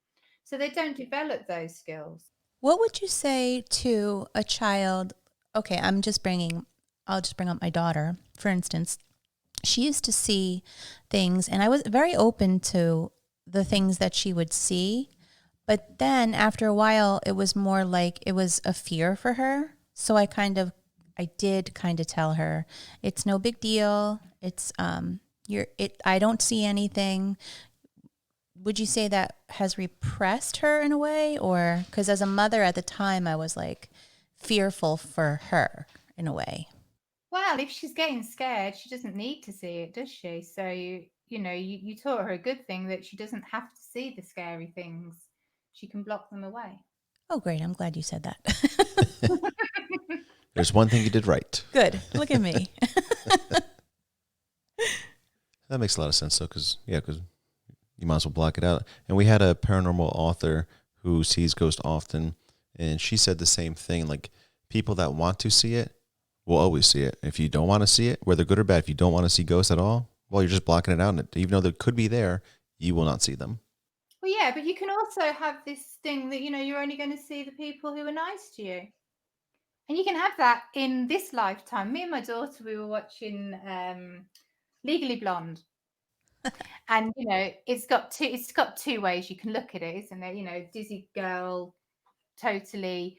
So they don't develop those skills. What would you say to a child? Okay, I'll just bring up my daughter, for instance. She used to see things, and I was very open to the things that she would see. But then after a while, it was more like it was a fear for her. So I did kind of tell her, it's no big deal. It's, I don't see anything. Would you say that has repressed her in a way? Or, because as a mother at the time, I was like fearful for her in a way. Well, if she's getting scared, she doesn't need to see it, does she? So, you taught her a good thing, that she doesn't have to see the scary things. She can block them away. Oh, great. I'm glad you said that. There's one thing you did right. Good. Look at me. That makes a lot of sense, though, because you might as well block it out. And we had a paranormal author who sees ghosts often, and she said the same thing. Like, people that want to see it will always see it. If you don't want to see it, whether good or bad, if you don't want to see ghosts at all, well, you're just blocking it out. And even though they could be there, you will not see them. Well, yeah, but you can also have this thing that, you're only going to see the people who are nice to you. And you can have that in this lifetime. Me and my daughter, we were watching Legally Blonde. And, it's got two ways you can look at it, isn't it? Dizzy girl, totally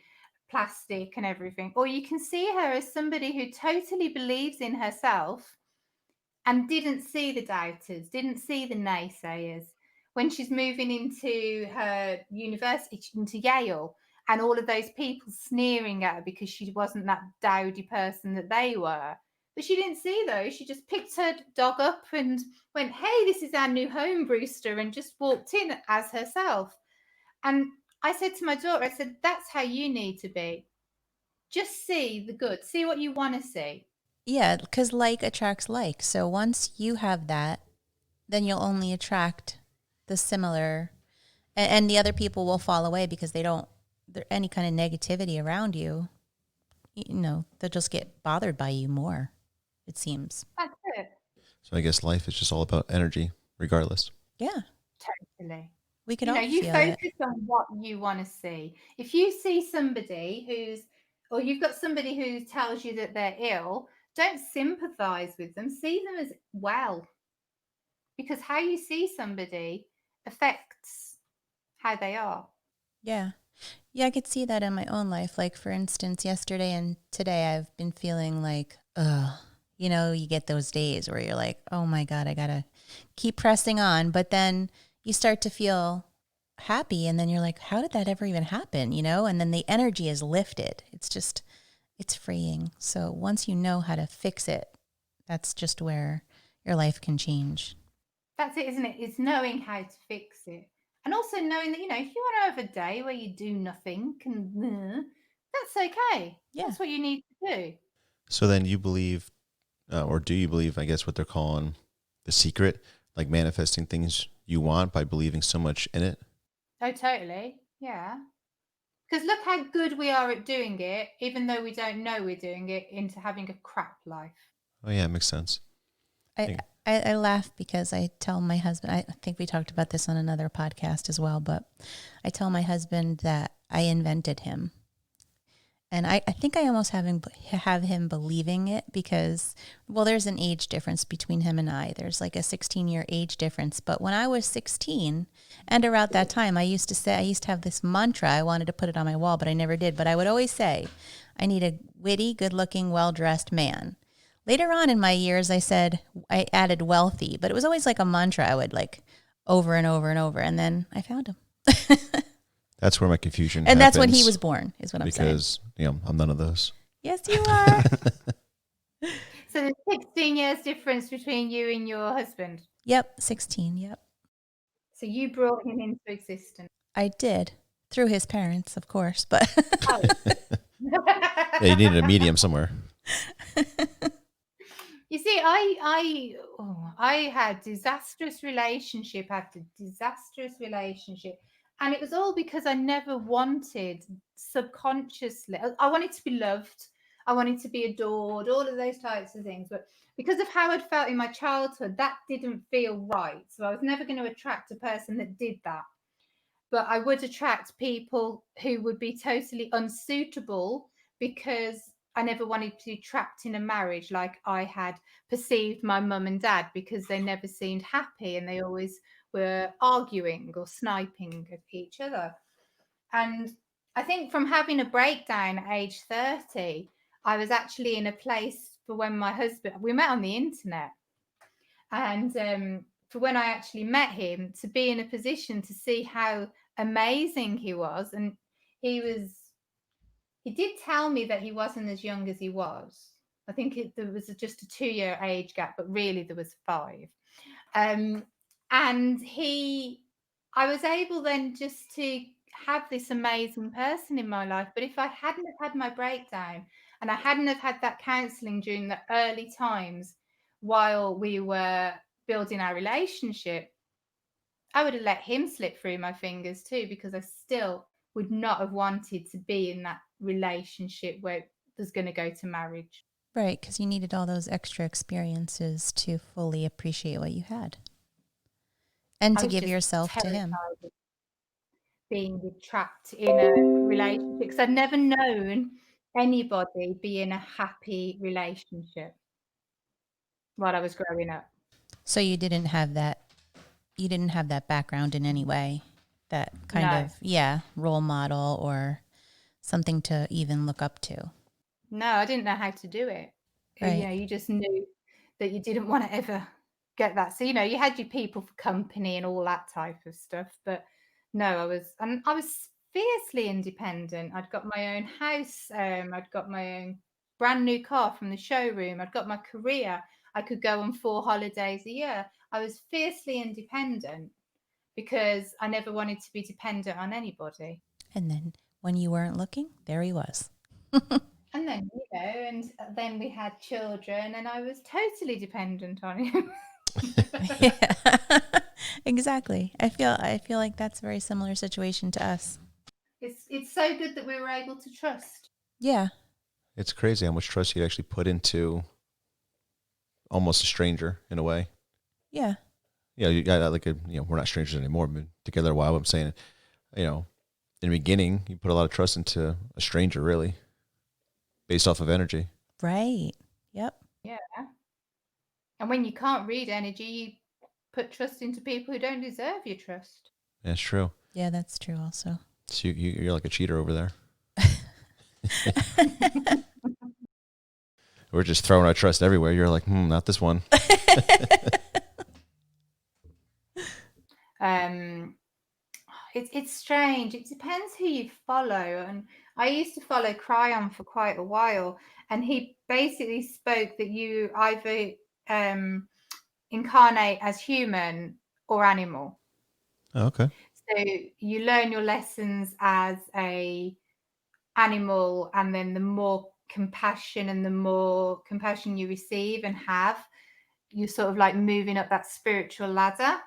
plastic and everything. Or you can see her as somebody who totally believes in herself and didn't see the doubters, didn't see the naysayers. When she's moving into her university, into Yale, and all of those people sneering at her because she wasn't that dowdy person that they were. But she didn't see those. She just picked her dog up and went, "Hey, this is our new home, Brewster," and just walked in as herself. And I said to my daughter, I said, that's how you need to be. Just see the good. See what you want to see. Yeah, because like attracts like. So once you have that, then you'll only attract the similar, and the other people will fall away because any kind of negativity around you, they'll just get bothered by you more, it seems. That's it. So I guess life is just all about energy, regardless. Yeah. Totally. We could all you feel focus it. on what you want to see. If you see somebody or you've got somebody who tells you that they're ill, don't sympathize with them. See them as well. Because how you see somebody affects how they are. Yeah. Yeah, I could see that in my own life. Like, for instance, yesterday and today, I've been feeling like, you get those days where you're like, oh my God, I got to keep pressing on. But then you start to feel happy. And then you're like, how did that ever even happen? And then the energy is lifted. It's freeing. So once you know how to fix it, that's just where your life can change. That's it, isn't it? It's knowing how to fix it. And also knowing that, if you want to have a day where you do nothing, that's okay. Yeah. That's what you need to do. So then you believe, or do you believe, I guess, what they're calling the secret, like manifesting things you want by believing so much in it? Oh, totally. Yeah. Because look how good we are at doing it, even though we don't know we're doing it, into having a crap life. Oh, yeah, it makes sense. I laugh because I tell my husband, I think we talked about this on another podcast as well, but I tell my husband that I invented him. And I think I almost have him believing it because, well, there's an age difference between him and I. There's like a 16-year age difference. But when I was 16 and around that time, I used to have this mantra. I wanted to put it on my wall, but I never did. But I would always say, I need a witty, good-looking, well-dressed man. Later on in my years, I added wealthy, but it was always like a mantra I would like over and over and over. And then I found him. That's where my confusion And that's when he happens, was born, is what I'm saying. because I'm none of those. Yes, you are. So there's 16 years difference between you and your husband. Yep, 16, yep. So you brought him into existence. I did. Through his parents, of course, but Oh. Yeah, you needed a medium somewhere. You see, I had disastrous relationship after disastrous relationship, and it was all because I never wanted subconsciously. I wanted to be loved, I wanted to be adored, all of those types of things. But because of how I'd felt in my childhood, that didn't feel right. So I was never going to attract a person that did that. But I would attract people who would be totally unsuitable because I never wanted to be trapped in a marriage like I had perceived my mum and dad, because they never seemed happy and they always were arguing or sniping at each other. And I think from having a breakdown at age 30, I was actually in a place for when my husband, we met on the internet. And for when I actually met him, to be in a position to see how amazing he was. And he did tell me that he wasn't as young as he was. I think there was just a 2-year age gap, but really there was 5. And I was able then just to have this amazing person in my life. But if I hadn't have had my breakdown and I hadn't have had that counseling during the early times while we were building our relationship, I would have let him slip through my fingers too, because I still would not have wanted to be in that relationship where it was going to go to marriage. right, because you needed all those extra experiences to fully appreciate what you had. And I to was give just yourself to him. terrified of being trapped in a relationship because I'd never known anybody be in a happy relationship while I was growing up. So you didn't have that background in any way, that kind No. of, role model or something to even look up to. No, I didn't know how to do it. Right. You just knew that you didn't want to ever get that. So, you had your people for company and all that type of stuff. But no, I was fiercely independent. I'd got my own house. I'd got my own brand new car from the showroom. I'd got my career. I could go on 4 holidays a year. I was fiercely independent because I never wanted to be dependent on anybody. And then when you weren't looking, there he was. And then, and then we had children and I was totally dependent on him. Yeah. Exactly. I feel like that's a very similar situation to us. It's so good that we were able to trust. Yeah. It's crazy how much trust you actually put into almost a stranger in a way. Yeah. Yeah, you got like we're not strangers anymore. We've been together a while. I'm saying, in the beginning, you put a lot of trust into a stranger, really, based off of energy. Right. Yep. Yeah. And when you can't read energy, you put trust into people who don't deserve your trust. That's true. Yeah, that's true also. So you're like a cheater over there. We're just throwing our trust everywhere. You're like, not this one. It's strange. It depends who you follow. And I used to follow Cryon for quite a while, and he basically spoke that you either incarnate as human or animal. Oh, okay. So you learn your lessons as a animal, and then the more compassion you receive and have, you're sort of like moving up that spiritual ladder.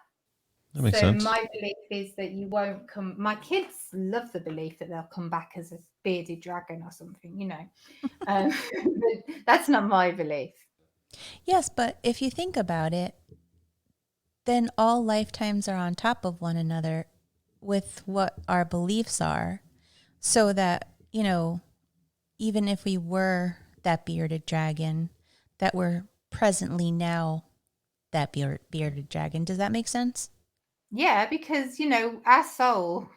That makes sense. My belief is that you won't come. My kids love the belief that they'll come back as a bearded dragon or something, but that's not my belief. Yes, but if you think about it, then all lifetimes are on top of one another with what our beliefs are, so that, even if we were that bearded dragon, that we're presently now that bearded dragon. Does that make sense? Yeah, because, our soul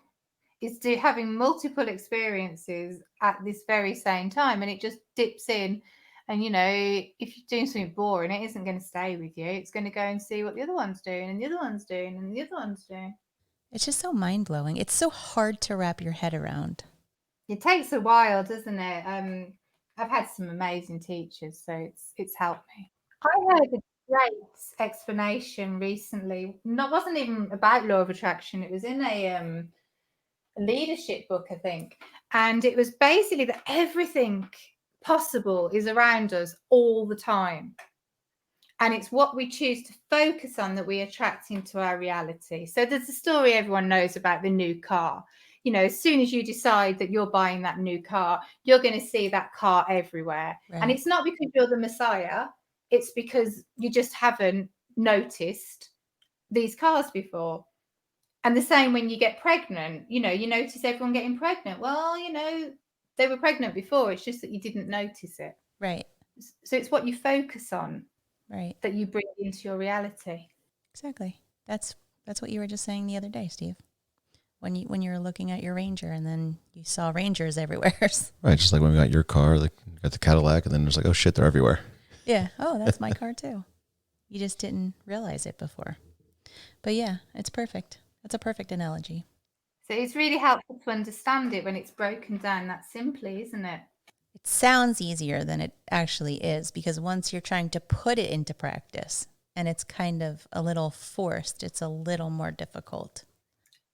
is having multiple experiences at this very same time, and it just dips in. And, if you're doing something boring, it isn't going to stay with you. It's going to go and see what the other one's doing, and the other one's doing, and the other one's doing. It's just so mind-blowing. It's so hard to wrap your head around. It takes a while, doesn't it? I've had some amazing teachers, so it's helped me. I heard a great explanation recently. Wasn't even about law of attraction. It was in a leadership book, I think, and it was basically that everything possible is around us all the time. And it's what we choose to focus on that we attract into our reality. So there's a story everyone knows about the new car. As soon as you decide that you're buying that new car, you're going to see that car everywhere. Right. And it's not because you're the Messiah. It's because you just haven't noticed these cars before. And the same when you get pregnant, you notice everyone getting pregnant. Well, they were pregnant before. It's just that you didn't notice it. Right. So it's what you focus on. Right. That you bring into your reality. Exactly. That's what you were just saying the other day, Steve. When you were looking at your Ranger and then you saw Rangers everywhere. Right, just like when we got your car, like you got the Cadillac, and then there's like, oh shit, they're everywhere. Yeah. Oh, that's my car too. You just didn't realize it before. But yeah, it's perfect. That's a perfect analogy. So it's really helpful to understand it when it's broken down that simply, isn't it? It sounds easier than it actually is, because once you're trying to put it into practice and it's kind of a little forced, it's a little more difficult.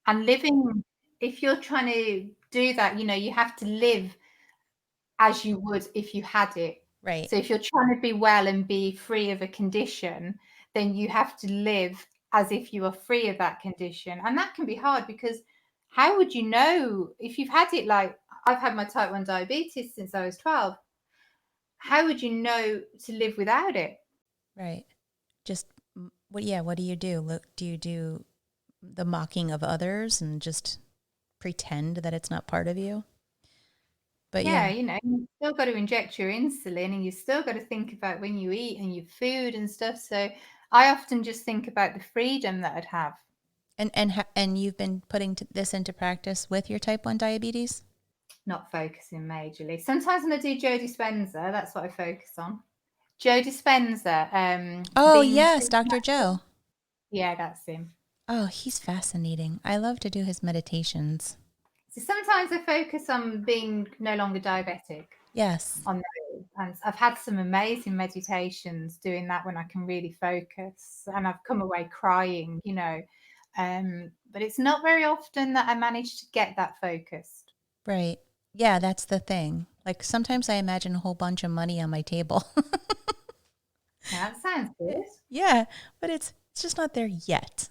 And living, if you're trying to do that, you have to live as you would if you had it. Right. So if you're trying to be well and be free of a condition, then you have to live as if you are free of that condition. And that can be hard, because how would you know if you've had it? Like, I've had my type 1 diabetes since I was 12. How would you know to live without it? Right. Just, what do you do? Do you do the mocking of others and just pretend that it's not part of you? But yeah, you've still got to inject your insulin, and you've still got to think about when you eat and your food and stuff. So I often just think about the freedom that I'd have. And you've been putting this into practice with your type 1 diabetes? Not focusing majorly. Sometimes when I do Joe Dispenza, that's what I focus on. Joe Dispenza. Oh, yes, Dr. Joe. Yeah, that's him. Oh, he's fascinating. I love to do his meditations. So sometimes I focus on being no longer diabetic. Yes. On those. And I've had some amazing meditations doing that when I can really focus, and I've come away crying, but it's not very often that I manage to get that focused. Right. Yeah, that's the thing. Like, sometimes I imagine a whole bunch of money on my table. Yeah, that sounds good. Yeah, but it's just not there yet.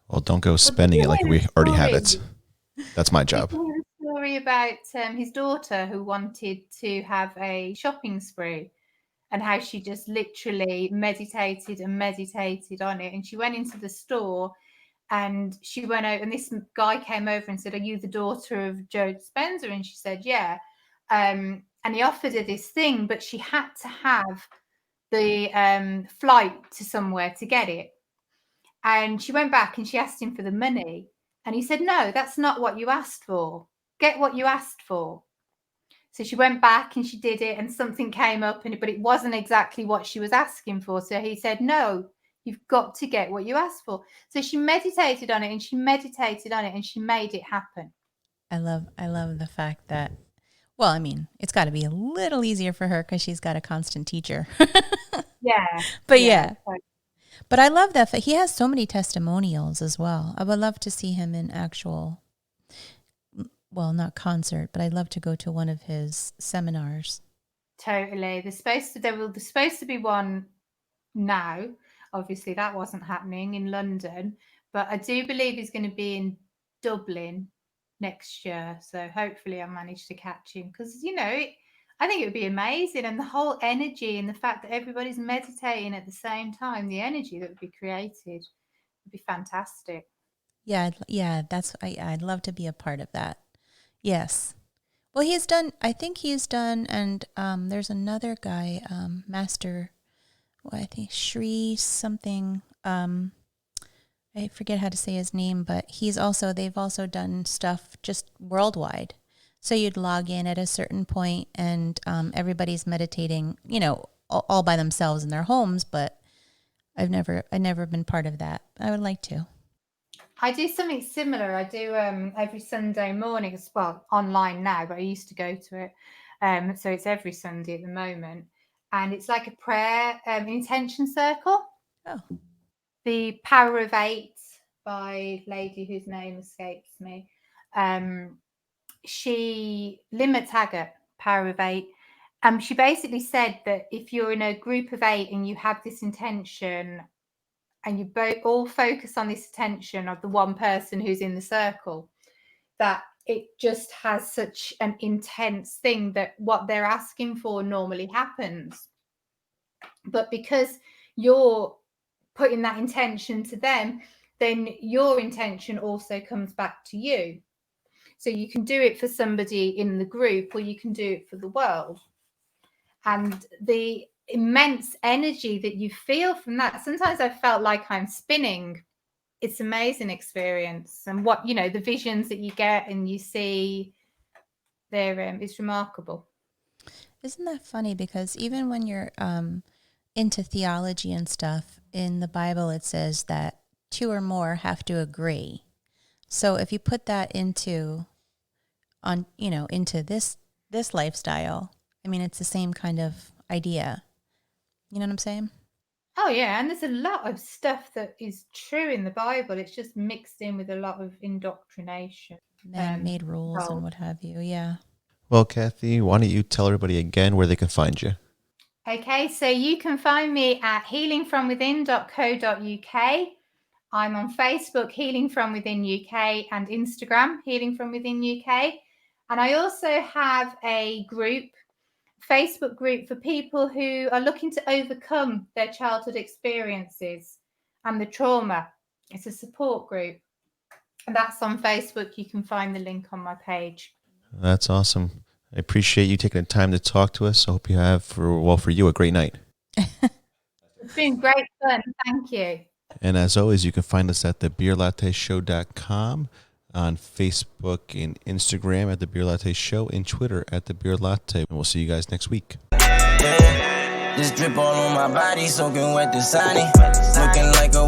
Well, don't go spending it like we already have it. That's my job. Did you hear a story about his daughter who wanted to have a shopping spree, and how she just literally meditated and meditated on it? And she went into the store, and she went out, and this guy came over and said, "Are you the daughter of Joe Spencer?" And she said, "Yeah." And he offered her this thing, but she had to have the flight to somewhere to get it. And she went back and she asked him for the money. And he said, "No, that's not what you asked for. Get what you asked for." So she went back and she did it, and something came up, but it wasn't exactly what she was asking for. So he said, "No, you've got to get what you asked for." So she meditated on it and she meditated on it and she made it happen. I love the fact that, well, I mean, it's got to be a little easier for her because she's got a constant teacher. Yeah. But yeah. But I love that he has so many testimonials as well. I would love to see him in actual, well, not concert, but I'd love to go to one of his seminars. Totally. There's supposed to be one now. Obviously, that wasn't happening in London, but I do believe he's going to be in Dublin next year. So hopefully I manage to catch him, because, I think it would be amazing. And the whole energy and the fact that everybody's meditating at the same time, the energy that would be created would be fantastic. Yeah. I'd love to be a part of that. Yes. Well, I think he's done, and there's another guy, Master, well, I think Shri something, I forget how to say his name, but they've also done stuff just worldwide. So you'd log in at a certain point and everybody's meditating, all by themselves in their homes, but I've never been part of that. I would like to. I do something similar. I do every Sunday morning, well, online now, but I used to go to it. So it's every Sunday at the moment. And it's like a prayer intention circle. Oh. The Power of Eight by a lady whose name escapes me. Lynn Taggart, Power of Eight. She basically said that if you're in a group of 8 and you have this intention and you both all focus on this attention of the one person who's in the circle, that it just has such an intense thing that what they're asking for normally happens. But because you're putting that intention to them, then your intention also comes back to you. So you can do it for somebody in the group, or you can do it for the world. And the immense energy that you feel from that, sometimes I felt like I'm spinning. It's an amazing experience. And what, the visions that you get and you see there, it's remarkable. Isn't that funny? Because even when you're into theology and stuff, in the Bible it says that 2 or more have to agree. So if you put that into this lifestyle, I mean, it's the same kind of idea. You know what I'm saying? Oh, yeah. And there's a lot of stuff that is true in the Bible. It's just mixed in with a lot of indoctrination. Man-made rules and what have you. Yeah. Well, Kathy, why don't you tell everybody again where they can find you? Okay, so you can find me at healingfromwithin.co.uk. I'm on Facebook, Healing From Within UK, and Instagram, Healing From Within UK. And I also have a Facebook group for people who are looking to overcome their childhood experiences and the trauma. It's a support group. And that's on Facebook. You can find the link on my page. That's awesome. I appreciate you taking the time to talk to us. I hope you have, for you, a great night. It's been great fun. Thank you. And as always, you can find us at thebeerlatteshow.com, on Facebook and Instagram at The Beer Latte Show, and Twitter at The Beer Latte. And we'll see you guys next week. Yeah. This drip all on my body, soaking wet the sunny. Looking like a